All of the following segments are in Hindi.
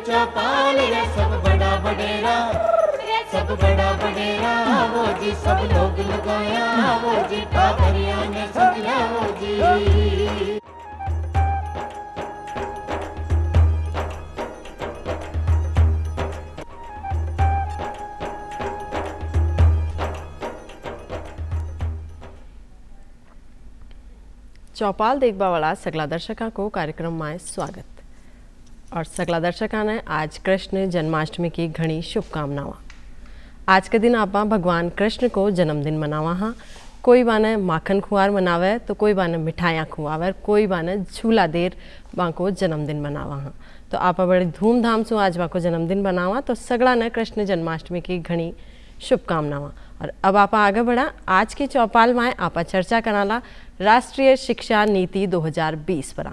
चौपाल रे सब बड़ा बडेरा, सब बड़ा बडेरा वो जी, सब लोग लगाया वो जी, ठाकरिया ने संगला वो जी। चौपाल देखबावाला सगला दर्शकों को कार्यक्रम में स्वागत। और सगला दर्शकों ने आज कृष्ण जन्माष्टमी की घनी शुभकामनाएं। आज के दिन आप भगवान कृष्ण को जन्मदिन मनावा हाँ। कोई बाने माखन खुआर मनावे तो कोई बाने मिठाइयाँ खुआवे, कोई बाने झूला देर बाको जन्मदिन मनावा हाँ। तो आप बड़ी धूमधाम से आज बाको जन्मदिन मनावा, तो सगड़ा ने कृष्ण जन्माष्टमी की घनी शुभकामनाएं। और अब आप आगे बढ़ा, आज की चौपाल में आप चर्चा कराला राष्ट्रीय शिक्षा नीति 2020 पर।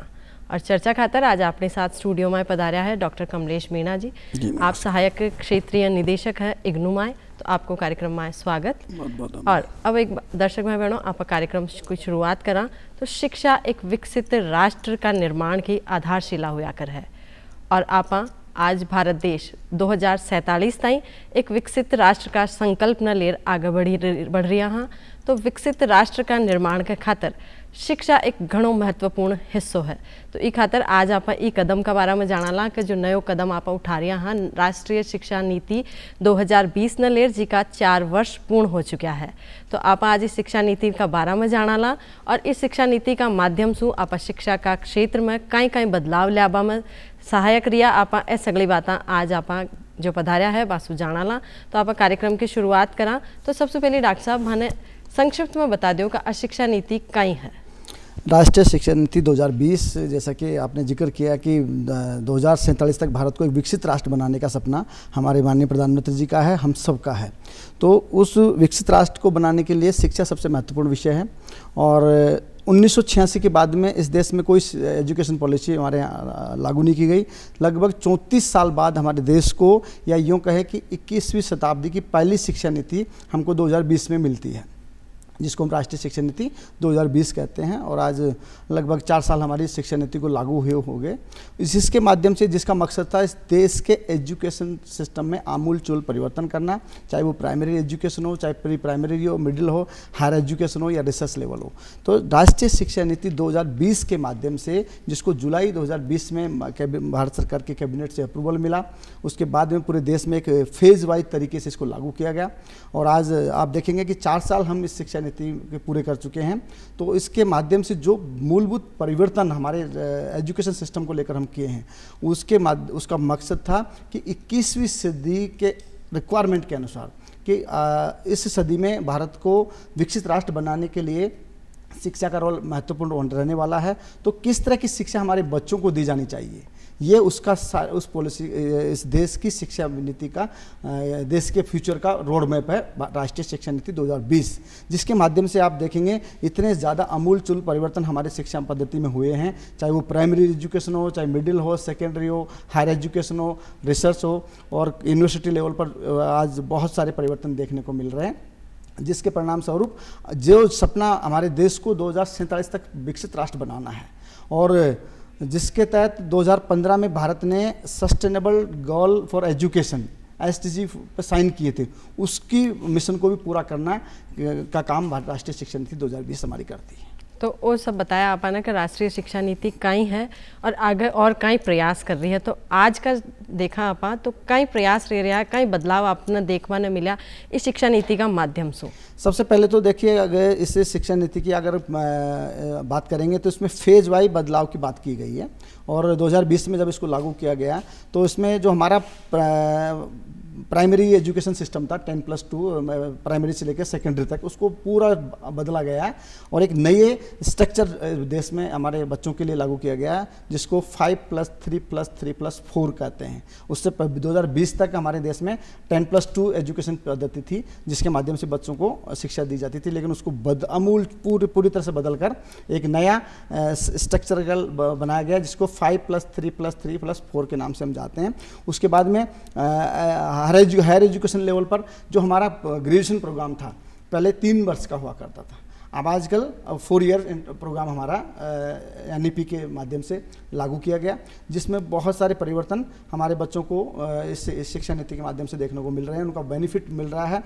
और चर्चा खातर आज अपने साथ स्टूडियो में पधारा है डॉक्टर कमलेश मीणा जी। आप सहायक क्षेत्रीय निदेशक है इग्नू में, तो आपको कार्यक्रम में स्वागत। और अब एक दर्शक भाई बहनों, आप कार्यक्रम की शुरुआत करा तो शिक्षा एक विकसित राष्ट्र का निर्माण की आधारशिला हुआ कर है। और आप आज भारत देश 2047 ताई एक विकसित राष्ट्र का संकल्प न लेर आगे बढ़ रहा हाँ। तो विकसित राष्ट्र का निर्माण के खातर शिक्षा एक घणो महत्वपूर्ण हिस्सो है। तो ई खातर आज आप ई कदम का बारे में जानाला कि जो नयो कदम आप उठा रहा हाँ, राष्ट्रीय शिक्षा नीति 2020 न लेर जी का 4 वर्ष पूर्ण हो चुका है। तो आप आज इस शिक्षा नीति का बारे में जानाला और इस शिक्षा नीति का माध्यम से आप शिक्षा का क्षेत्र में कई बदलाव लाबा में सहायक रिया। आप ए सगली बातें आज आप जो पधारिया है बासु जानाला। तो आप कार्यक्रम की शुरुआत करा तो सबसे पहले डॉक्टर साहब मैंने संक्षिप्त में बता दो कि शिक्षा नीति कई है। राष्ट्रीय शिक्षा नीति 2020, जैसा कि आपने जिक्र किया कि 2047 तक भारत को एक विकसित राष्ट्र बनाने का सपना हमारे माननीय प्रधानमंत्री जी का है, हम सब का है। तो उस विकसित राष्ट्र को बनाने के लिए शिक्षा सबसे महत्वपूर्ण विषय है। और 1986 के बाद में इस देश में कोई एजुकेशन पॉलिसी हमारे यहाँ लागू नहीं की गई। लगभग 34 साल बाद हमारे देश को, या यूँ कहें कि 21वीं शताब्दी की पहली शिक्षा नीति हमको 2020 में मिलती है, जिसको हम राष्ट्रीय शिक्षा नीति 2020 कहते हैं। और आज लगभग 4 साल हमारी शिक्षा नीति को लागू हुए हो गए। इसके माध्यम से जिसका मकसद था इस देश के एजुकेशन सिस्टम में आमूल चूल परिवर्तन करना, चाहे वो प्राइमरी एजुकेशन हो, चाहे प्री प्राइमरी हो, मिडिल हो, हायर एजुकेशन हो या रिसर्च लेवल हो। तो राष्ट्रीय शिक्षा नीति 2020 के माध्यम से, जिसको जुलाई 2020 में भारत सरकार के कैबिनेट से अप्रूवल मिला, उसके बाद में पूरे देश में एक फेज वाइज तरीके से इसको लागू किया गया। और आज आप देखेंगे कि 4 साल हम इस शिक्षा नीति के पूरे कर चुके हैं। तो इसके माध्यम से जो मूलभूत परिवर्तन हमारे एजुकेशन सिस्टम को लेकर हम किए हैं, उसका मकसद था कि 21वीं सदी के रिक्वायरमेंट के अनुसार कि इस सदी में भारत को विकसित राष्ट्र बनाने के लिए शिक्षा का रोल महत्वपूर्ण रहने वाला है। तो किस तरह की शिक्षा हमारे बच्चों को दी जानी चाहिए, ये उस पॉलिसी, इस देश की शिक्षा नीति का, देश के फ्यूचर का रोड मैप है राष्ट्रीय शिक्षा नीति 2020, जिसके माध्यम से आप देखेंगे इतने ज़्यादा आमूल चूल परिवर्तन हमारे शिक्षा पद्धति में हुए हैं, चाहे वो प्राइमरी एजुकेशन हो, चाहे मिडिल हो, सेकेंडरी हो, हायर एजुकेशन हो, रिसर्च हो, और यूनिवर्सिटी लेवल पर आज बहुत सारे परिवर्तन देखने को मिल रहे हैं। जिसके परिणाम स्वरूप जो सपना हमारे देश को 2047 तक विकसित राष्ट्र बनाना है, और जिसके तहत 2015 में भारत ने sustainable goal for education SDG पर साइन किए थे, उसकी मिशन को भी पूरा करना का काम राष्ट्रीय शिक्षा नीति 2020 हमारी करती है। तो वो सब बताया आपने कि राष्ट्रीय शिक्षा नीति कई है और आगे और कई प्रयास कर रही है। तो आज का देखा आपा तो कई प्रयास रह रहा है, कई बदलाव आपने देखने ने मिला इस शिक्षा नीति का माध्यम से। सबसे पहले तो देखिए, अगर इस शिक्षा नीति की अगर बात करेंगे तो इसमें फेज वाइज बदलाव की बात की गई है। और 2020 में जब इसको लागू किया गया तो इसमें जो हमारा प्राइमरी एजुकेशन सिस्टम था 10+2 प्राइमरी से लेकर सेकेंडरी तक, उसको पूरा बदला गया है और एक नए स्ट्रक्चर देश में हमारे बच्चों के लिए लागू किया गया है, जिसको 5+3+3+4 कहते हैं। उससे 2020 तक हमारे देश में 10+2 एजुकेशन पद्धति थी, जिसके माध्यम से बच्चों को शिक्षा दी जाती थी, लेकिन उसको अमूल पूरी तरह से बदलकर एक नया स्ट्रक्चरल बनाया गया, जिसको 5+3+3+4 के नाम से हम जाते हैं। उसके बाद में हायर एजुकेशन लेवल पर जो हमारा ग्रेजुएशन प्रोग्राम था, पहले 3 वर्ष का हुआ करता था, अब आजकल 4 ईयर प्रोग्राम हमारा NEP के माध्यम से लागू किया गया, जिसमें बहुत सारे परिवर्तन हमारे बच्चों को इस शिक्षा नीति के माध्यम से देखने को मिल रहे हैं, उनका बेनिफिट मिल रहा है।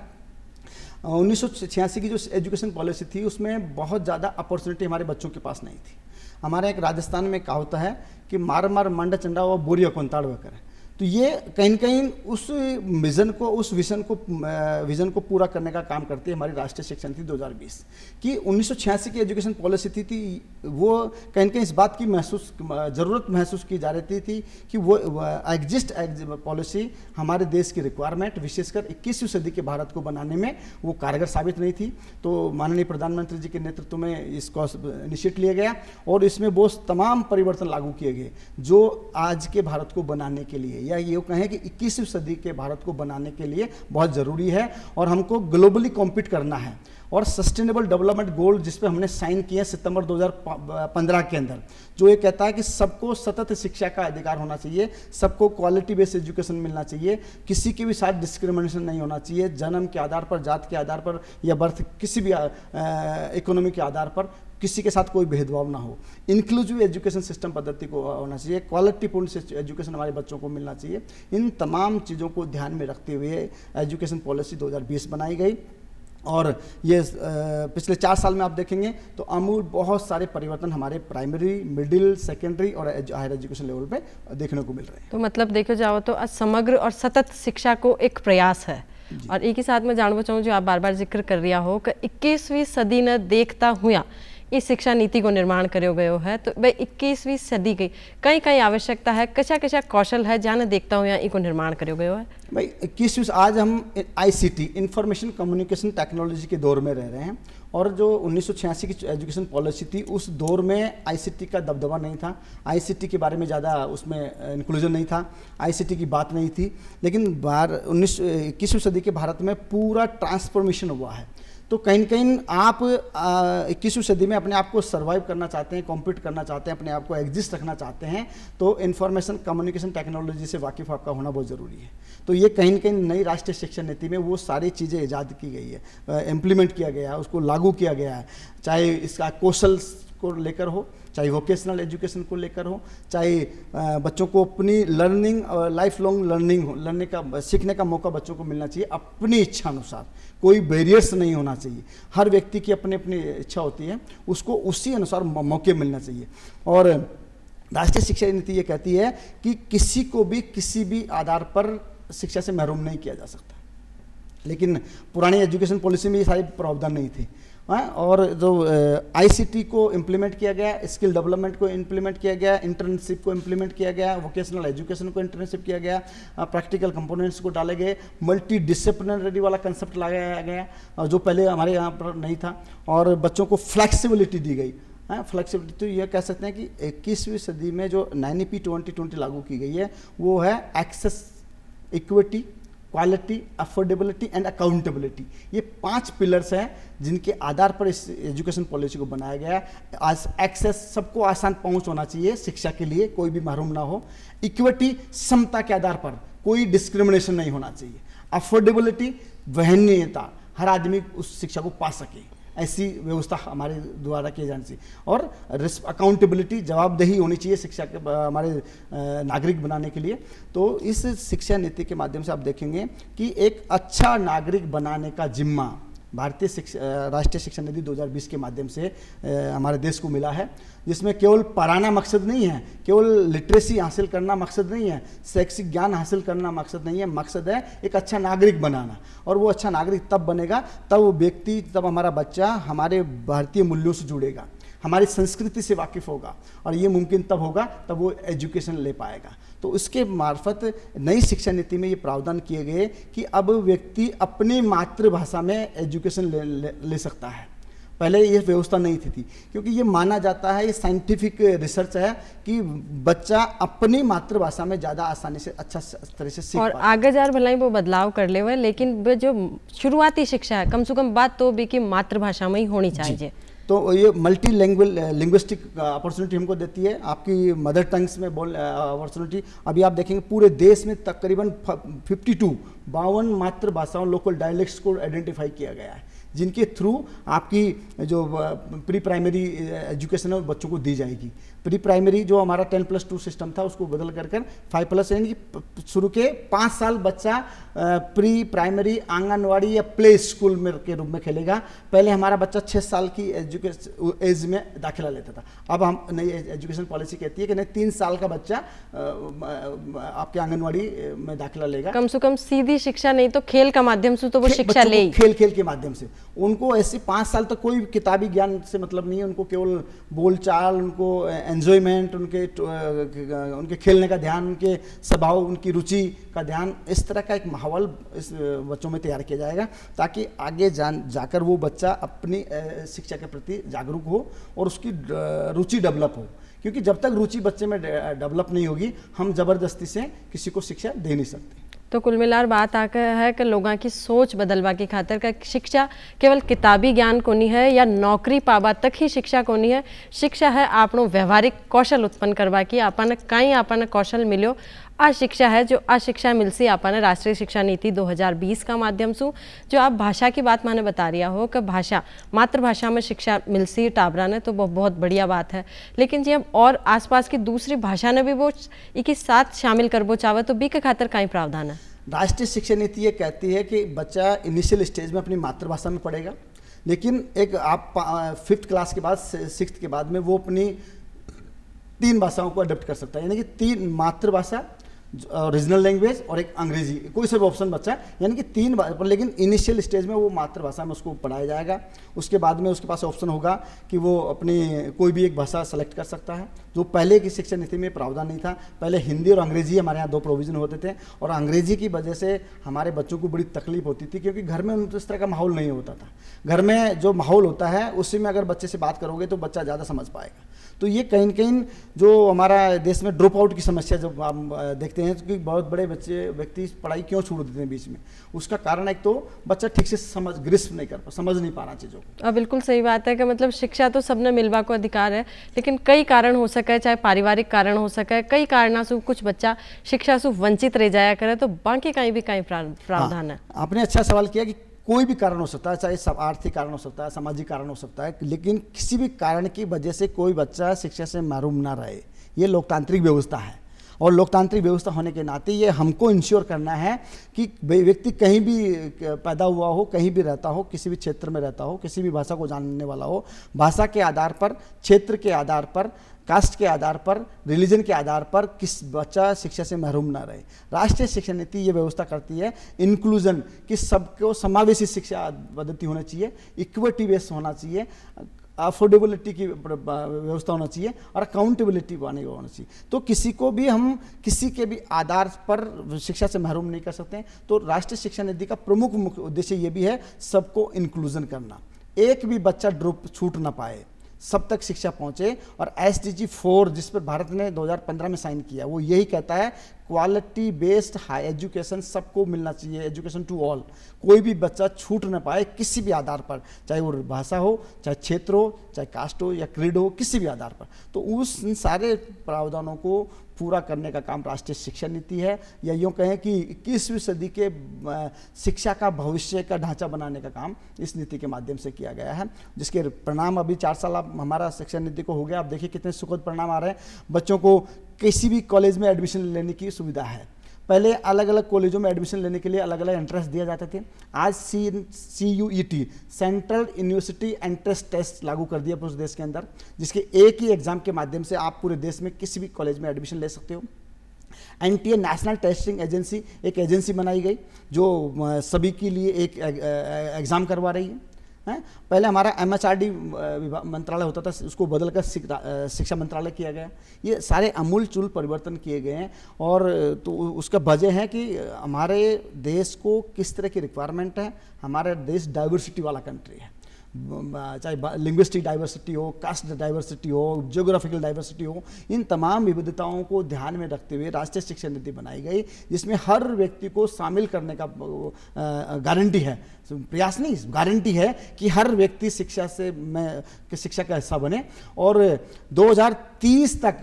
1986 की जो एजुकेशन पॉलिसी थी उसमें बहुत ज़्यादा अपॉर्चुनिटी हमारे बच्चों के पास नहीं थी। हमारे एक राजस्थान में कहावत है कि मार मार मंड चंडा व बोरिया कोंताड़ कर। तो ये कहीं न कहीं उस विज़न को पूरा करने का काम करती है हमारी राष्ट्रीय शिक्षा नीति 2020 कि 1986 की एजुकेशन पॉलिसी थी वो कहीं न कहीं इस बात की ज़रूरत महसूस की जा रही थी कि वो पॉलिसी हमारे देश की रिक्वायरमेंट विशेषकर 21वीं सदी के भारत को बनाने में वो कारगर साबित नहीं थी। तो माननीय प्रधानमंत्री जी के नेतृत्व में इसको इनिशिएट लिया गया और इसमें वो तमाम परिवर्तन लागू किए गए जो आज के भारत को बनाने के लिए या ये कहें कि 21वीं सदी के भारत को बनाने के लिए बहुत ज़रूरी है और हमको ग्लोबली कॉम्पीट करना है। और सस्टेनेबल डेवलपमेंट गोल जिस पे हमने साइन किया सितंबर 2015 के अंदर, जो ये कहता है कि सबको सतत शिक्षा का अधिकार होना चाहिए, सबको क्वालिटी बेस्ड एजुकेशन मिलना चाहिए, किसी के भी साथ डिस्क्रिमिनेशन नहीं होना चाहिए, जन्म के आधार पर, जात के आधार पर या बर्थ किसी भी इकोनॉमी के आधार पर किसी के साथ कोई भेदभाव ना हो, इंक्लूसिव एजुकेशन सिस्टम पद्धति को होना चाहिए, क्वालिटीपूर्ण एजुकेशन हमारे बच्चों को मिलना चाहिए। इन तमाम चीज़ों को ध्यान में रखते हुए एजुकेशन पॉलिसी 2020 बनाई गई और ये पिछले 4 साल में आप देखेंगे तो आमूल बहुत सारे परिवर्तन हमारे प्राइमरी, मिडिल, सेकेंडरी और हायर एजुकेशन लेवल पे देखने को मिल रहे हैं। तो मतलब देखो जाओ तो समग्र और सतत शिक्षा को एक प्रयास है। और एक ही साथ में जानना चाहूँ जो आप बार बार जिक्र कर रहा हो कि 21वीं सदी ने देखता हुआ इस शिक्षा नीति को निर्माण करो गयो है, तो भाई 21वीं सदी की कई कई आवश्यकता है, कचा कचा कौशल है जाने देखता हूँ इको निर्माण करो गयो है। भाई 21वीं आज हम ICT इंफॉर्मेशन कम्युनिकेशन टेक्नोलॉजी के दौर में रह रहे हैं और जो 1986 की एजुकेशन पॉलिसी थी उस दौर में ICT का दबदबा नहीं था, ICT के बारे में ज़्यादा उसमें इंक्लूजन नहीं था, ICT की बात नहीं थी। लेकिन 21वीं सदी के भारत में पूरा ट्रांसफॉर्मेशन हुआ है। तो कहीं न कहीं आप 21वीं सदी में अपने आप को सर्वाइव करना चाहते हैं, कॉम्पीट करना चाहते हैं, अपने आप को एग्जिस्ट रखना चाहते हैं, तो इन्फॉर्मेशन कम्युनिकेशन टेक्नोलॉजी से वाकिफ़ आपका होना बहुत ज़रूरी है। तो ये कहीं न कहीं नई राष्ट्रीय शिक्षा नीति में वो सारी चीज़ें ईजाद की गई है, इम्प्लीमेंट किया गया है, उसको लागू किया गया है, चाहे इसका कौशल को लेकर हो, चाहे वोकेशनल एजुकेशन को लेकर हो, चाहे बच्चों को अपनी लर्निंग लाइफ लॉन्ग लर्निंग हो, सीखने का मौका बच्चों को मिलना चाहिए अपनी इच्छा अनुसार, कोई बैरियर्स नहीं होना चाहिए। हर व्यक्ति की अपनी अपनी इच्छा होती है, उसको उसी अनुसार मौके मिलना चाहिए। और राष्ट्रीय शिक्षा नीति ये कहती है कि किसी को भी किसी भी आधार पर शिक्षा से महरूम नहीं किया जा सकता, लेकिन पुरानी एजुकेशन पॉलिसी में ये सारे प्रावधान नहीं थे। और जो ICT को इम्प्लीमेंट किया गया, स्किल डेवलपमेंट को इम्प्लीमेंट किया गया, इंटर्नशिप को इम्प्लीमेंट किया गया, वोकेशनल एजुकेशन को इंटर्नशिप किया गया, प्रैक्टिकल कंपोनेंट्स को डाले गए, मल्टी डिसिप्लिनरी वाला कंसेप्ट लगाया गया जो पहले हमारे यहाँ पर नहीं था, और बच्चों को फ्लेक्सिबिलिटी दी गई। फ्लेक्सिबिलिटी तो यह कह सकते हैं कि 21वीं सदी में जो 9EP 2020 लागू की गई है वो है access, equity, quality, affordability and accountability. ये 5 पिलर्स हैं जिनके आधार पर इस एजुकेशन पॉलिसी को बनाया गया है। आज एक्सेस, सबको आसान पहुंच होना चाहिए शिक्षा के लिए, कोई भी महरूम ना हो। इक्विटी, समता के आधार पर कोई डिस्क्रिमिनेशन नहीं होना चाहिए। अफोर्डेबिलिटी, वहनीयता, हर आदमी उस शिक्षा को पा सके, ऐसी व्यवस्था हमारे द्वारा की जानी चाहिए। और अकाउंटेबिलिटी, जवाबदेही होनी चाहिए शिक्षा के हमारे नागरिक बनाने के लिए। तो इस शिक्षा नीति के माध्यम से आप देखेंगे कि एक अच्छा नागरिक बनाने का जिम्मा राष्ट्रीय शिक्षा नीति 2020 के माध्यम से हमारे देश को मिला है, जिसमें केवल पढ़ाना मकसद नहीं है, केवल लिटरेसी हासिल करना मकसद नहीं है, शैक्षिक ज्ञान हासिल करना मकसद नहीं है, मकसद है एक अच्छा नागरिक बनाना। और वो अच्छा नागरिक तब बनेगा, तब वो व्यक्ति, तब हमारा बच्चा हमारे भारतीय मूल्यों से जुड़ेगा, हमारी संस्कृति से वाकिफ़ होगा, और ये मुमकिन तब होगा तब वो एजुकेशन ले पाएगा। तो उसके मार्फत नई शिक्षा नीति में ये प्रावधान किए गए कि अब व्यक्ति अपनी मातृभाषा में एजुकेशन ले सकता है। पहले ये व्यवस्था नहीं थी क्योंकि ये माना जाता है, ये साइंटिफिक रिसर्च है कि बच्चा अपनी मातृभाषा में ज़्यादा आसानी से अच्छा तरह से सीख, और आगे जार भलाई वो बदलाव कर ले हुए, लेकिन जो शुरुआती शिक्षा है कम से कम बात तो भी कि मातृभाषा में ही होनी चाहिए। तो ये मल्टी लिंग्विस्टिक अपॉर्चुनिटी हमको देती है, आपकी मदर टंग्स में बोल अपॉर्चुनिटी। अभी आप देखेंगे पूरे देश में तकरीबन 52 मातृभाषाओं, लोकल डायलेक्ट्स को आइडेंटिफाई किया गया है, जिनके थ्रू आपकी जो प्री प्राइमरी एजुकेशन है बच्चों को दी जाएगी। प्री प्राइमरी जो हमारा 10+2 सिस्टम था उसको बदल कर 5+ यानी कि शुरू के 5 साल बच्चा प्री प्राइमरी आंगनवाड़ी या प्ले स्कूल में के रूप में खेलेगा। पहले हमारा बच्चा 6 साल की एज में दाखिला लेता था। अब हम नई एजुकेशन पॉलिसी कहती है कि नहीं, 3 साल का बच्चा आपके आंगनवाड़ी में दाखिला लेगा। कम से कम सीधी शिक्षा नहीं तो खेल का माध्यम से तो वो शिक्षा ले, खेल के माध्यम से। उनको ऐसे 5 साल तक कोई किताबी ज्ञान से मतलब नहीं है, उनको केवल बोलचाल, उनको एंजॉयमेंट, उनके खेलने का ध्यान, उनके स्वभाव, उनकी रुचि का ध्यान, इस तरह का एक माहौल इस बच्चों में तैयार किया जाएगा ताकि आगे जाकर वो बच्चा अपनी शिक्षा के प्रति जागरूक हो और उसकी रुचि डेवलप हो। क्योंकि जब तक रुचि बच्चे में डेवलप नहीं होगी, हम जबरदस्ती से किसी को शिक्षा दे नहीं सकते। तो कुल मिलाकर बात आकर है कि लोगों की सोच बदलवा की खातिर का शिक्षा केवल किताबी ज्ञान को नहीं है या नौकरी पावा तक ही शिक्षा को नहीं है। शिक्षा है आपनो व्यवहारिक कौशल उत्पन्न करवा की, आपने कहीं आपने कौशल मिलो, आ शिक्षा है जो आ शिक्षा मिलसी आपने राष्ट्रीय शिक्षा नीति 2020 का माध्यम से। जो आप भाषा की बात मैंने बता रिया हो कि भाषा मातृभाषा में शिक्षा मिलसी टाबरा ने, तो वो बहुत बढ़िया बात है। लेकिन जी हम और आसपास की दूसरी भाषा ने भी वो एक ही साथ शामिल करबो चाहे तो बी के खातिर कहीं प्रावधान है? राष्ट्रीय शिक्षा नीति ये कहती है कि बच्चा इनिशियल स्टेज में अपनी मातृभाषा में पढ़ेगा, लेकिन एक आप 5th क्लास के बाद 6th के बाद में वो अपनी 3 भाषाओं को अडॉप्ट कर सकता है। यानी कि 3 मातृभाषा, रीजनल लैंग्वेज और एक अंग्रेजी, कोई सा भी ऑप्शन बच्चा, यानी कि 3 पर, लेकिन इनिशियल स्टेज में वो मातृभाषा में उसको पढ़ाया जाएगा। उसके बाद में उसके पास ऑप्शन होगा कि वो अपनी कोई भी एक भाषा सेलेक्ट कर सकता है, जो पहले की शिक्षा नीति में प्रावधान नहीं था। पहले हिंदी और अंग्रेजी हमारे यहाँ 2 प्रोविज़न होते थे, और अंग्रेजी की वजह से हमारे बच्चों को बड़ी तकलीफ होती थी क्योंकि घर में उनको इस तरह का माहौल नहीं होता था। घर में जो माहौल होता है उसी में अगर बच्चे से बात करोगे तो बच्चा ज़्यादा समझ पाएगा। तो ये कहीं न कहीं जो हमारा देश में ड्रॉप आउट की समस्या जब हम देखते हैं कि बहुत बड़े व्यक्ति पढ़ाई क्यों छोड़ देते हैं बीच में, उसका कारण एक तो बच्चा ठीक से ग्रिस्प नहीं समझ नहीं पा रहा चीज़ों को। बिल्कुल सही बात है कि मतलब शिक्षा तो सबने मिलवा को अधिकार है, लेकिन कई कारण हो सके, चाहे पारिवारिक कारण हो सके, कई कारणों से कुछ बच्चा शिक्षा से वंचित रह जाया करे, तो बाकी कहीं भी कहीं प्रावधान है। आपने अच्छा सवाल किया कि कोई भी कारण हो सकता है, चाहे सब आर्थिक कारण हो सकता है, सामाजिक कारण हो सकता है, लेकिन किसी भी कारण की वजह से कोई बच्चा शिक्षा से महरूम ना रहे। ये लोकतांत्रिक व्यवस्था है, और लोकतांत्रिक व्यवस्था होने के नाते ये हमको इंश्योर करना है कि व्यक्ति कहीं भी पैदा हुआ हो, कहीं भी रहता हो, किसी भी क्षेत्र में रहता हो, किसी भी भाषा को जानने वाला हो, भाषा के आधार पर, क्षेत्र के आधार पर, कास्ट के आधार पर, रिलीजन के आधार पर किस बच्चा शिक्षा से महरूम ना रहे। राष्ट्रीय शिक्षा नीति ये व्यवस्था करती है इंक्लूजन, कि सबको समावेशी शिक्षा पद्धति होना चाहिए, इक्विटी बेस्ड होना चाहिए, अफोर्डेबिलिटी की व्यवस्था होना चाहिए, और अकाउंटेबिलिटी होना चाहिए। तो किसी को भी हम किसी के भी आधार पर शिक्षा से महरूम नहीं कर सकते। तो राष्ट्रीय शिक्षा नीति का प्रमुख मुख्य उद्देश्य ये भी है सबको इंक्लूजन करना, एक भी बच्चा ड्रॉप छूट ना पाए, सब तक शिक्षा पहुंचे। और SDG 4 जिस पर भारत ने 2015 में साइन किया, वो यही कहता है क्वालिटी बेस्ड हाई एजुकेशन सबको मिलना चाहिए, एजुकेशन टू ऑल। कोई भी बच्चा छूट ना पाए किसी भी आधार पर, चाहे वो भाषा हो, चाहे क्षेत्र हो, चाहे कास्ट हो या क्रीड हो, किसी भी आधार पर। तो उस सारे प्रावधानों को पूरा करने का काम राष्ट्रीय शिक्षा नीति है, या यूँ कहें कि 21वीं सदी के शिक्षा का भविष्य का ढांचा बनाने का काम इस नीति के माध्यम से किया गया है, जिसके परिणाम अभी 4 साल हमारा शिक्षा नीति को हो गया। आप देखिए कितने सुखद परिणाम आ रहे हैं। बच्चों को किसी भी कॉलेज में एडमिशन लेने की सुविधा है। पहले अलग अलग कॉलेजों में एडमिशन लेने के लिए अलग अलग एंट्रेंस दिए जाते थे। आज CUET central university entrance test लागू कर दिया पूरे देश के अंदर, जिसके एक ही एग्जाम के माध्यम से आप पूरे देश में किसी भी कॉलेज में एडमिशन ले सकते हो। NTA नेशनल टेस्टिंग एजेंसी एक एजेंसी बनाई गई जो सभी के लिए एक एग्ज़ाम करवा रही है। पहले हमारा MHRD मंत्रालय होता था, उसको बदलकर शिक्षा मंत्रालय किया गया। ये सारे अमूलचूल परिवर्तन किए गए हैं, और तो उसका वजह है कि हमारे देश को किस तरह की रिक्वायरमेंट है। हमारा देश डाइवर्सिटी वाला कंट्री है, चाहे लिंग्विस्टिक डाइवर्सिटी हो, कास्ट डाइवर्सिटी हो, जियोग्राफिकल डाइवर्सिटी हो, इन तमाम विविधताओं को ध्यान में रखते हुए राष्ट्रीय शिक्षा नीति बनाई गई, जिसमें हर व्यक्ति को शामिल करने का गारंटी है, प्रयास नहीं, गारंटी है कि हर व्यक्ति शिक्षा का हिस्सा बने। और 2030 तक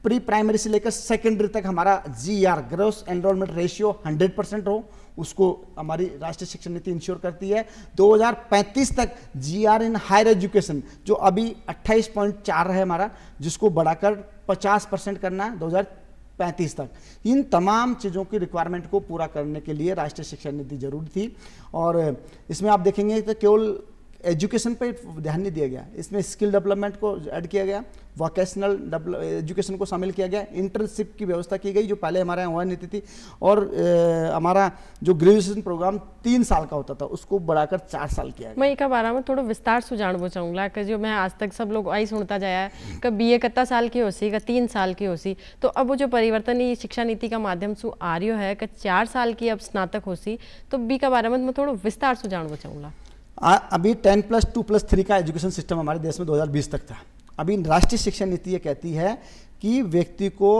प्री प्राइमरी से लेकर सेकेंडरी तक हमारा GR ग्रॉस एनरोलमेंट रेशियो 100% हो, उसको हमारी राष्ट्रीय शिक्षा नीति इंश्योर करती है। 2035 तक GR इन हायर एजुकेशन जो अभी 28.4 है हमारा, जिसको बढ़ाकर 50% करना है 2035 तक। इन तमाम चीज़ों की रिक्वायरमेंट को पूरा करने के लिए राष्ट्रीय शिक्षा नीति जरूरी थी। और इसमें आप देखेंगे तो केवल एजुकेशन पे ध्यान नहीं दिया गया, इसमें स्किल डेवलपमेंट को ऐड किया गया, वोकेशनल एजुकेशन को शामिल किया गया, इंटर्नशिप की व्यवस्था की गई जो पहले हमारे यहाँ हुआ नहीं थी, और हमारा जो ग्रेजुएशन प्रोग्राम 3 साल का होता था उसको बढ़ाकर 4 साल किया गया। मैं एक बारे में थोड़ा विस्तार से जानना चाहूँगा कि जो मैं आज तक सब लोग आई सुनता जाया है कि BA कितना साल की हो सी, 3 साल की हो सी, तो अब वो जो परिवर्तन ये शिक्षा नीति का माध्यम से आ रही है कि 4 साल की अब स्नातक हो सी, तो बी का बारे में मैं थोड़ा विस्तार से जानना चाहूँगा। अभी 10+2+3 का एजुकेशन सिस्टम हमारे देश में 2020 तक था। अभी राष्ट्रीय शिक्षा नीति ये कहती है कि व्यक्ति को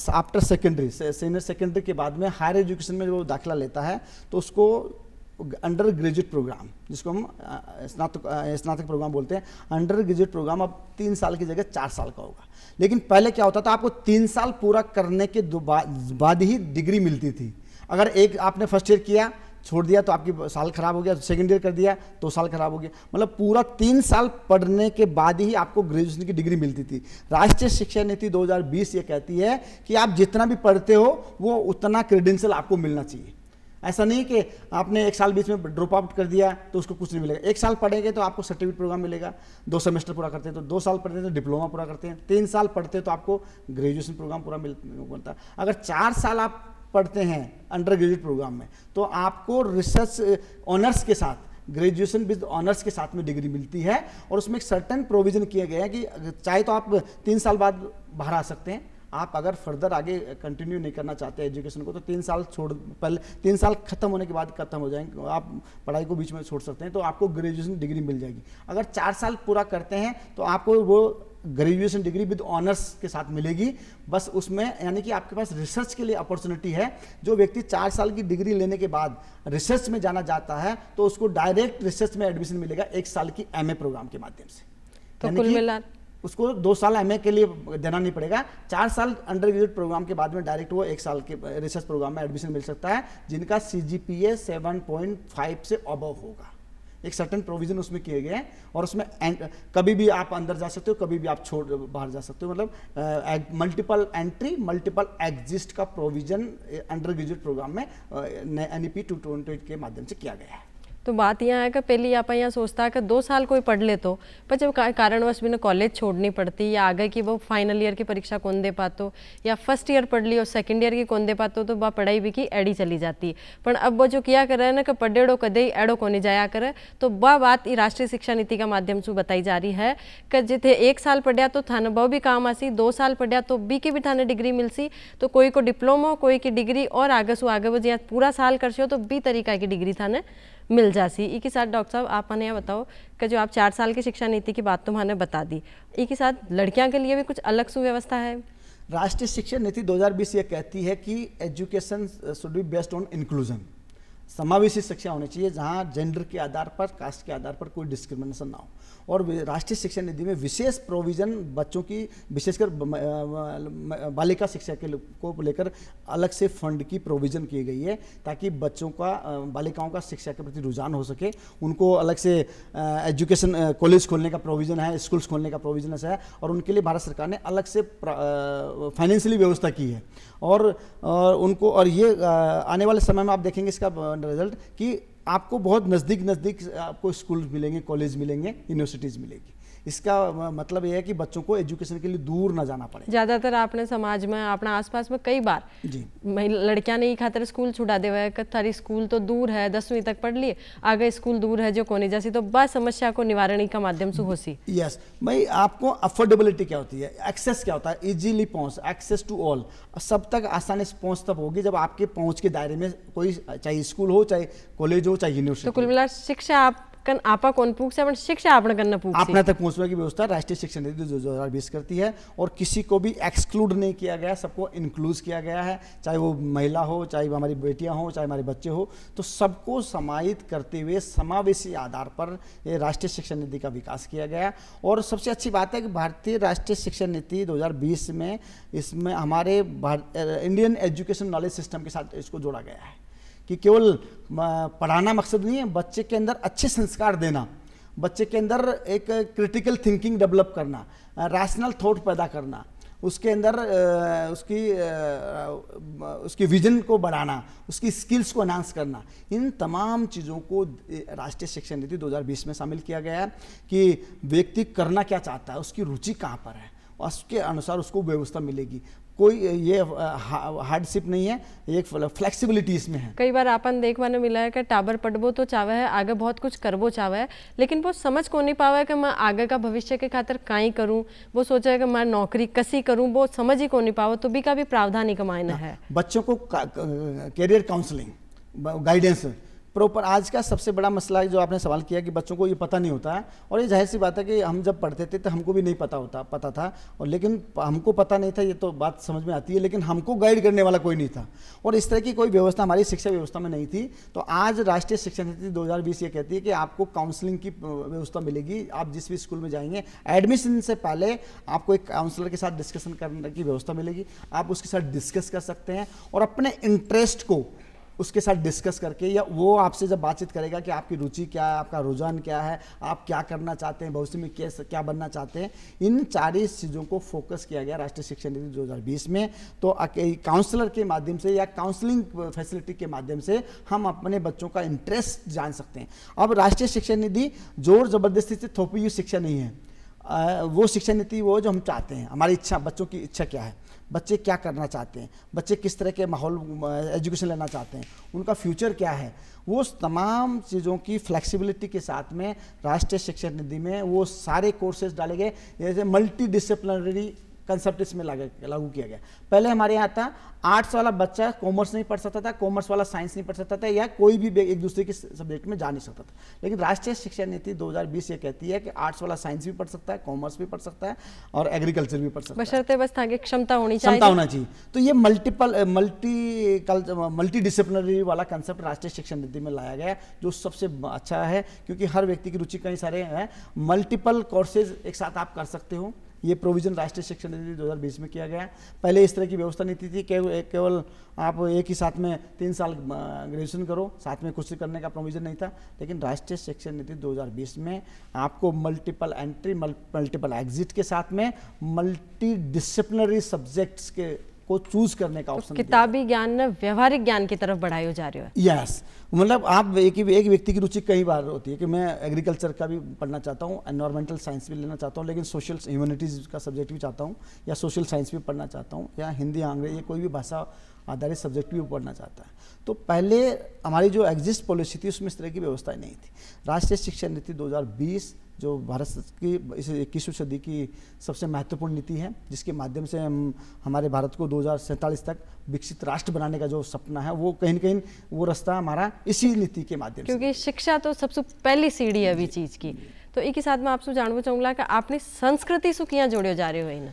आफ्टर सेकेंडरी सीनियर सेकेंडरी के बाद में हायर एजुकेशन में जो दाखिला लेता है तो उसको अंडर ग्रेजुएट प्रोग्राम, जिसको हम स्नातक प्रोग्राम बोलते हैं, अंडर ग्रेजुएट प्रोग्राम अब 3 साल की जगह 4 साल का होगा। लेकिन पहले क्या होता था, आपको 3 साल पूरा करने के बाद ही डिग्री मिलती थी। अगर एक आपने फर्स्ट ईयर किया छोड़ दिया तो आपकी साल खराब हो गया, सेकंड ईयर कर दिया तो साल खराब हो गया, मतलब पूरा 3 साल पढ़ने के बाद ही आपको ग्रेजुएशन की डिग्री मिलती थी। राष्ट्रीय शिक्षा नीति 2020 ये कहती है कि आप जितना भी पढ़ते हो वो उतना क्रेडेंशियल आपको मिलना चाहिए। ऐसा नहीं कि आपने 1 साल बीच में ड्रॉप आउट कर दिया तो उसको कुछ नहीं मिलेगा। 1 साल पढ़ेंगे तो आपको सर्टिफिकेट प्रोग्राम मिलेगा, 2 सेमेस्टर पूरा करते हैं तो 2 साल पढ़ते हैं तो डिप्लोमा पूरा करते हैं, 3 साल पढ़ते हैं तो आपको ग्रेजुएशन प्रोग्राम पूरा मिलता है। अगर 4 साल आप पढ़ते हैं अंडर ग्रेजुएट प्रोग्राम में तो आपको रिसर्च ऑनर्स के साथ, ग्रेजुएशन विद ऑनर्स के साथ में डिग्री मिलती है। और उसमें एक सर्टेन प्रोविजन किया गया है कि चाहे तो आप 3 साल बाद बाहर आ सकते हैं, आप अगर फर्दर आगे कंटिन्यू नहीं करना चाहते एजुकेशन को तो 3 साल छोड़, पहले 3 साल खत्म होने के बाद खत्म हो जाएंगे, आप पढ़ाई को बीच में छोड़ सकते हैं तो आपको ग्रेजुएशन डिग्री मिल जाएगी। अगर 4 साल पूरा करते हैं तो आपको वो ग्रेजुएशन डिग्री विद ऑनर्स के साथ मिलेगी। बस उसमें यानी कि आपके पास रिसर्च के लिए अपॉर्चुनिटी है। जो व्यक्ति 4 साल की डिग्री लेने के बाद रिसर्च में जाना चाहता है तो उसको डायरेक्ट रिसर्च में एडमिशन मिलेगा 1 साल की MA प्रोग्राम के माध्यम से। तो कुल मिला उसको 2 साल MA के लिए देना नहीं पड़ेगा, 4 साल अंडर ग्रेजुएट प्रोग्राम के बाद में डायरेक्ट वो 1 साल के रिसर्च प्रोग्राम में एडमिशन मिल सकता है, जिनका CGPA 7.5 से अबव होगा। एक सर्टेन प्रोविजन उसमें किए गए हैं और उसमें कभी भी आप अंदर जा सकते हो, कभी भी आप छोड़ बाहर जा सकते हो, मतलब मल्टीपल एंट्री मल्टीपल एग्जिस्ट का प्रोविजन अंडर ग्रेजुएट प्रोग्राम में NEP 228 के माध्यम से किया गया है। तो बात यहाँ है कि पहले आप यहाँ सोचता है कि 2 साल कोई पढ़ ले तो पर जब कारणवश भी कॉलेज छोड़नी पड़ती या आगे की वो फाइनल ईयर की परीक्षा कौन दे पातो या फर्स्ट ईयर पढ़ ली और सेकंड ईयर की कौन दे पातो तो वह पढ़ाई भी की एडी चली जाती। पर अब वो जो किया करे ना कि पढ़ेड़ो कदे ही एडो को नहीं जाया करे, तो वह बात राष्ट्रीय शिक्षा नीति का माध्यम से बताई जा रही है कि जिथे 1 साल पढ़िया तो थाने बहु भी काम आसी, 2 साल पढ़िया तो बी की भी थाने डिग्री मिलसी, तो कोई को डिप्लोमा कोई की डिग्री और आगे सु आगे वो जिया पूरा साल कर तो बी तरीका की डिग्री थाने मिल जासी। एक ही साथ डॉक्टर साहब आप हमें यह बताओ कि जो आप 4 साल की शिक्षा नीति की बात तो मैंने बता दी, एक ही साथ लड़कियों के लिए भी कुछ अलग सुव्यवस्था है। राष्ट्रीय शिक्षा नीति 2020 ये कहती है कि education should be based on inclusion, समावेशी शिक्षा होनी चाहिए जहाँ जेंडर के आधार पर, कास्ट के आधार पर कोई डिस्क्रिमिनेशन ना हो। और राष्ट्रीय शिक्षा नीति में विशेष प्रोविज़न बच्चों की विशेषकर बालिका शिक्षा को लेकर अलग से फंड की प्रोविज़न की गई है ताकि बच्चों का, बालिकाओं का शिक्षा के प्रति रुझान हो सके। उनको अलग से एजुकेशन कॉलेज खोलने का प्रोविज़न है, स्कूल्स खोलने का प्रोविज़न है और उनके लिए भारत सरकार ने अलग से फाइनेंशियली व्यवस्था की है। और उनको, और ये आने वाले समय में आप देखेंगे इसका रिजल्ट कि आपको बहुत नज़दीक आपको स्कूल मिलेंगे, कॉलेज मिलेंगे, यूनिवर्सिटीज़ मिलेगी। इसका मतलब यह है कि बच्चों को एजुकेशन के लिए दूर ना जाना पड़े। ज़्यादातर आपने समाज में अपना आसपास में कई बार जी लड़कियां ने खातिर स्कूल छुड़ा दे हुआ है कि थारी स्कूल तो दूर है, 10वीं तक पढ़ लिए, आगे स्कूल दूर है जो कोनी जैसी, तो बस समस्या को निवारण का माध्यम से होसी। यस भाई, आपको अफोर्डेबिलिटी क्या होती है, एक्सेस क्या होता है, इजीली पहुंच, एक्सेस टू ऑल, सब तक आसानी से पहुंच तब होगी जब आपके पहुंच के दायरे में कोई, चाहे स्कूल हो, चाहे कॉलेज हो, चाहे यूनिवर्सिटी। तो कुल मिला शिक्षा आप कन आपा कौन पूछ से अपन शिक्षा आपण करना पूछ अपना तक पहुंचने की व्यवस्था राष्ट्रीय शिक्षा नीति 2020 करती है और किसी को भी एक्सक्लूड नहीं किया गया, सबको इंक्लूड किया गया है, चाहे वो महिला हो, चाहे हमारी बेटियां हो, चाहे हमारे बच्चे हो, तो सबको समाहित करते हुए समावेशी आधार पर ये राष्ट्रीय शिक्षा नीति का विकास किया गया। और सबसे अच्छी बात है कि भारतीय राष्ट्रीय शिक्षा नीति 2020 में इसमें हमारे इंडियन एजुकेशन नॉलेज सिस्टम के साथ इसको जोड़ा गया है कि केवल पढ़ाना मकसद नहीं है, बच्चे के अंदर अच्छे संस्कार देना, बच्चे के अंदर एक क्रिटिकल थिंकिंग डेवलप करना, रैशनल थॉट पैदा करना, उसके अंदर उसकी विजन को बढ़ाना, उसकी स्किल्स को एनहांस करना, इन तमाम चीज़ों को राष्ट्रीय शिक्षा नीति 2020 में शामिल किया गया है कि व्यक्ति करना क्या चाहता है, उसकी रुचि कहाँ पर है, उसके अनुसार उसको व्यवस्था मिलेगी। कोई ये हार्डशिप नहीं है, एक फ्लेक्सिबिलिटी इसमें है। कई बार आपन देखने ने मिला है कि टाबर पढ़बो तो चावे है, आगे बहुत कुछ करबो चावे है, लेकिन वो समझ को नहीं पावा है कि मैं आगे का भविष्य के खातिर काई करूं, वो सोचा है कि मैं नौकरी कसी करूं, वो समझ ही को नहीं पावा, तो भी का भी प्रावधान ही कमाना है। बच्चों को कैरियर काउंसलिंग गाइडेंस प्रॉपर, आज का सबसे बड़ा मसला है जो आपने सवाल किया कि बच्चों को ये पता नहीं होता है, और ये जाहिर सी बात है कि हम जब पढ़ते थे तो हमको भी नहीं पता था, और लेकिन हमको पता नहीं था, ये तो बात समझ में आती है, लेकिन हमको गाइड करने वाला कोई नहीं था और इस तरह की कोई व्यवस्था हमारी शिक्षा व्यवस्था में नहीं थी। तो आज राष्ट्रीय शिक्षा नीति 2020 ये कहती है कि आपको काउंसलिंग की व्यवस्था मिलेगी। आप जिस भी स्कूल में जाएंगे, एडमिशन से पहले आपको एक काउंसलर के साथ डिस्कशन करने की व्यवस्था मिलेगी, आप उसके साथ डिस्कस कर सकते हैं और अपने इंटरेस्ट को उसके साथ डिस्कस करके, या वो आपसे जब बातचीत करेगा कि आपकी रुचि क्या है, आपका रुझान क्या है, आप क्या करना चाहते हैं, भविष्य में क्या बनना चाहते हैं, इन 40 चीज़ों को फोकस किया गया राष्ट्रीय शिक्षा नीति 2020 में। तो काउंसलर के माध्यम से या काउंसलिंग फैसिलिटी के माध्यम से हम अपने बच्चों का इंटरेस्ट जान सकते हैं। अब राष्ट्रीय शिक्षा नीति जोर जबरदस्ती से थोपी हुई शिक्षा नहीं है, वो शिक्षा नीति वो जो हम चाहते हैं, हमारी इच्छा, बच्चों की इच्छा क्या है, बच्चे क्या करना चाहते हैं, बच्चे किस तरह के माहौल एजुकेशन लेना चाहते हैं, उनका फ्यूचर क्या है, वो तमाम चीज़ों की फ्लेक्सिबिलिटी के साथ में राष्ट्रीय शिक्षा नीति में वो सारे कोर्सेज डाले गए। जैसे मल्टी डिसिप्लिनरी कंसेप्ट इसमें लागू किया गया। पहले हमारे यहाँ था आर्ट्स वाला बच्चा कॉमर्स नहीं पढ़ सकता था, कॉमर्स वाला साइंस नहीं पढ़ सकता था, या कोई भी एक दूसरे के सब्जेक्ट में जा नहीं सकता था। लेकिन राष्ट्रीय शिक्षा नीति 2020 ये कहती है कि आर्ट्स वाला साइंस भी पढ़ सकता है, कॉमर्स भी पढ़ सकता है और एग्रीकल्चर भी पढ़ सकता है, बशर्ते बस ताकि क्षमता होनी चाहिए, क्षमता होना चाहिए। तो ये मल्टी डिसिप्लिनरी वाला कंसेप्ट राष्ट्रीय शिक्षा नीति में लाया गया, जो सबसे अच्छा है, क्योंकि हर व्यक्ति की रुचि कई सारे हैं, मल्टीपल कोर्सेज एक साथ आप कर सकते हो। ये प्रोविजन राष्ट्रीय शिक्षा नीति 2020 में किया गया। पहले इस तरह की व्यवस्था नहीं थी, केवल आप एक ही साथ में 3 साल ग्रेजुएशन करो, साथ में कुछ करने का प्रोविजन नहीं था। लेकिन राष्ट्रीय शिक्षा नीति 2020 में आपको मल्टीपल एंट्री, मल्टीपल एग्जिट के साथ में मल्टी डिसिप्लिनरी सब्जेक्ट्स के को चूज करने का ऑप्शन, किताबी ज्ञान ने व्यवहारिक ज्ञान की तरफ बढ़ाया जा रहा है। यस, मतलब आप एक व्यक्ति की रुचि कई बार होती है कि मैं एग्रीकल्चर का भी पढ़ना चाहता हूँ, एनवायरमेंटल साइंस भी लेना चाहता हूँ, लेकिन सोशल ह्यूमैनिटीज़ का सब्जेक्ट भी चाहता हूँ, या सोशल साइंस भी पढ़ना चाहता हूँ, या हिंदी, अंग्रेजी, कोई भी भाषा आधारित सब्जेक्ट भी पढ़ना चाहता है। तो पहले हमारी जो एग्जिस्ट पॉलिसी थी उसमें इस तरह की व्यवस्थाएं नहीं थी। राष्ट्रीय शिक्षा नीति 2020 जो भारत की इस 21वीं सदी की सबसे महत्वपूर्ण नीति है, जिसके माध्यम से हम हमारे भारत को 2047 तक विकसित राष्ट्र बनाने का जो सपना है, वो कहीं न कहीं वो रास्ता हमारा इसी नीति के माध्यम से, क्योंकि शिक्षा तो सबसे पहली सीढ़ी है अभी चीज़ की। तो एक ही साथ में आपसे जानना चाहूँगा कि आपने संस्कृति से क्या जोड़े जा रहे हो इन?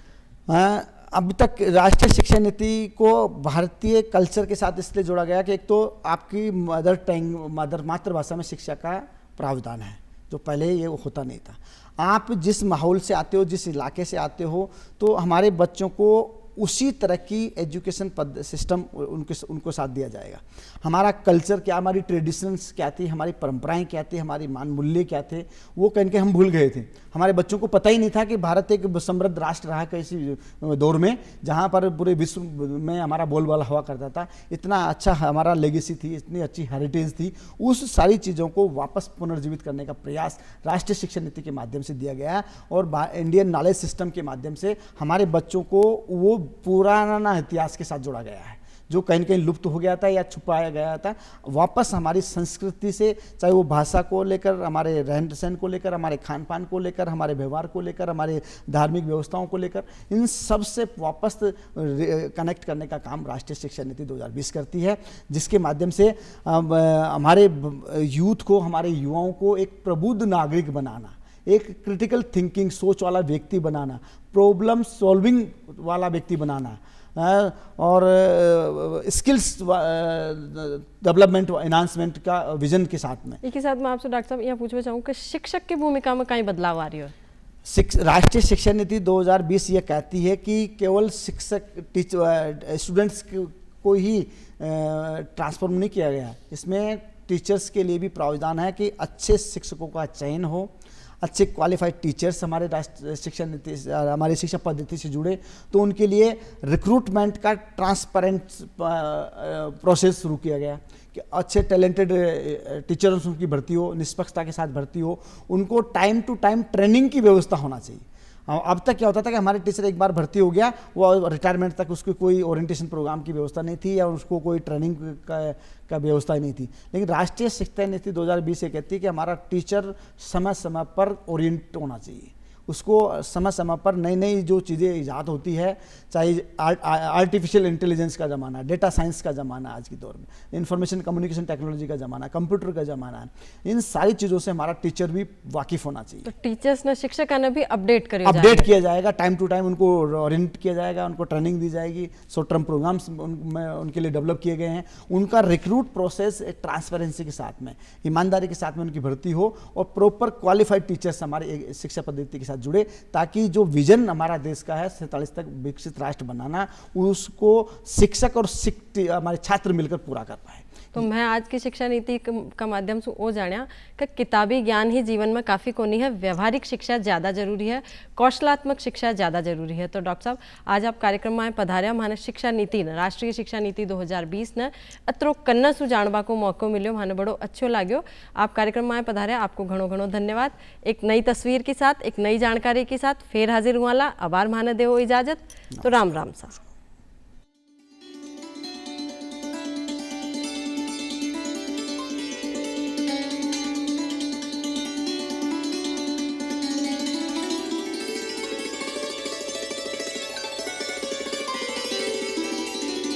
अभी तक राष्ट्रीय शिक्षा नीति को भारतीय कल्चर के साथ इसलिए जोड़ा गया कि एक तो आपकी मातृभाषा में शिक्षा का प्रावधान है, जो पहले ये होता नहीं था। आप जिस माहौल से आते हो, जिस इलाके से आते हो, तो हमारे बच्चों को उसी तरह की एजुकेशन सिस्टम उनको साथ दिया जाएगा। हमारा कल्चर क्या, हमारी ट्रेडिशंस क्या थी, हमारी परंपराएं क्या थी, हमारी मान मूल्य क्या थे, वो कहीं के हम भूल गए थे। हमारे बच्चों को पता ही नहीं था कि भारत एक समृद्ध राष्ट्र रहा किसी दौर में, जहाँ पर पूरे विश्व में हमारा बोलबाला हुआ करता था। इतना अच्छा हमारा लेगेसी थी, इतनी अच्छी हेरिटेज थी। उस सारी चीज़ों को वापस पुनर्जीवित करने का प्रयास राष्ट्रीय शिक्षा नीति के माध्यम से दिया गया, और इंडियन नॉलेज सिस्टम के माध्यम से हमारे बच्चों को वो पुराना इतिहास के साथ जोड़ा गया है, जो कहीं न कहीं लुप्त हो गया था या छुपाया गया था, वापस हमारी संस्कृति से, चाहे वो भाषा को लेकर, हमारे रहन सहन को लेकर, हमारे खान पान को लेकर, हमारे व्यवहार को लेकर, हमारे धार्मिक व्यवस्थाओं को लेकर, इन सब से वापस कनेक्ट करने का काम राष्ट्रीय शिक्षा नीति 2020 करती है, जिसके माध्यम से हमारे यूथ को, हमारे युवाओं को एक प्रबुद्ध नागरिक बनाना, एक क्रिटिकल थिंकिंग सोच वाला व्यक्ति बनाना, प्रॉब्लम सॉल्विंग वाला व्यक्ति बनाना, और स्किल्स डेवलपमेंट एनहांसमेंट का विजन के साथ में। एक ही साथ मैं आपसे डॉक्टर साहब यह पूछना चाहूँ कि शिक्षक की भूमिका में कहीं बदलाव आ रही हो? राष्ट्रीय शिक्षा नीति 2020 ये कहती है कि केवल शिक्षक स्टूडेंट्स को ही ट्रांसफॉर्म नहीं किया गया, इसमें टीचर्स के लिए भी प्रावधान है कि अच्छे शिक्षकों का चयन हो, अच्छे क्वालिफाइड टीचर्स हमारे राष्ट्रीय शिक्षा नीति, हमारी शिक्षा पद्धति से जुड़े, तो उनके लिए रिक्रूटमेंट का ट्रांसपेरेंट प्रोसेस शुरू किया गया कि अच्छे टैलेंटेड टीचर्स की भर्ती हो, निष्पक्षता के साथ भर्ती हो, उनको टाइम टू टाइम ट्रेनिंग की व्यवस्था होना चाहिए। अब तक क्या होता था कि हमारे टीचर एक बार भर्ती हो गया, वो रिटायरमेंट तक उसकी कोई ओरिएंटेशन प्रोग्राम की व्यवस्था नहीं थी या उसको कोई ट्रेनिंग का व्यवस्था नहीं थी। लेकिन राष्ट्रीय शिक्षा नीति 2020 ये कहती है कि हमारा टीचर समय समय पर ओरिएंट होना चाहिए, उसको समय समय पर नई नई जो चीज़ें ईजाद होती है, चाहे आर्टिफिशियल इंटेलिजेंस का ज़माना, डेटा साइंस का ज़माना, आज के दौर में इंफॉर्मेशन कम्युनिकेशन टेक्नोलॉजी का ज़माना, कंप्यूटर का ज़माना है, इन सारी चीज़ों से हमारा टीचर भी वाकिफ़ होना चाहिए। तो टीचर्स ने, शिक्षक ने भी अपडेट किया जाएगा, टाइम टू टाइम उनको ओरिएंट किया जाएगा, उनको ट्रेनिंग दी जाएगी, शॉर्ट टर्म प्रोग्राम्स उनके लिए डेवलप किए गए हैं, उनका रिक्रूट प्रोसेस एक ट्रांसपेरेंसी के साथ में, ईमानदारी के साथ में उनकी भर्ती हो और प्रॉपर क्वालिफाइड टीचर्स हमारे शिक्षा पद्धति के साथ जुड़े, ताकि जो विजन हमारा देश का है 47 तक विकसित राष्ट्र बनाना, उसको शिक्षक और हमारे छात्र मिलकर पूरा कर पाए। तो मैं आज की शिक्षा नीति का माध्यम से वो जानिया कि किताबी ज्ञान ही जीवन में काफ़ी कोनी है, व्यवहारिक शिक्षा ज़्यादा जरूरी है, कौशलात्मक शिक्षा ज़्यादा जरूरी है। तो डॉक्टर साहब आज आप कार्यक्रम में पधारिया, माने शिक्षा नीति ने, राष्ट्रीय शिक्षा नीति 2020 ने अत्रो कन्ना सु जानवा को मौको मिलो, माने बड़ो अच्छो लाग्यो। आप कार्यक्रम में पधारिया, आपको घणो घणो धन्यवाद। एक नई तस्वीर के साथ, एक नई जानकारी के साथ फिर हाजिर हुआ। आभार माने देव इजाजत। तो राम राम साहब।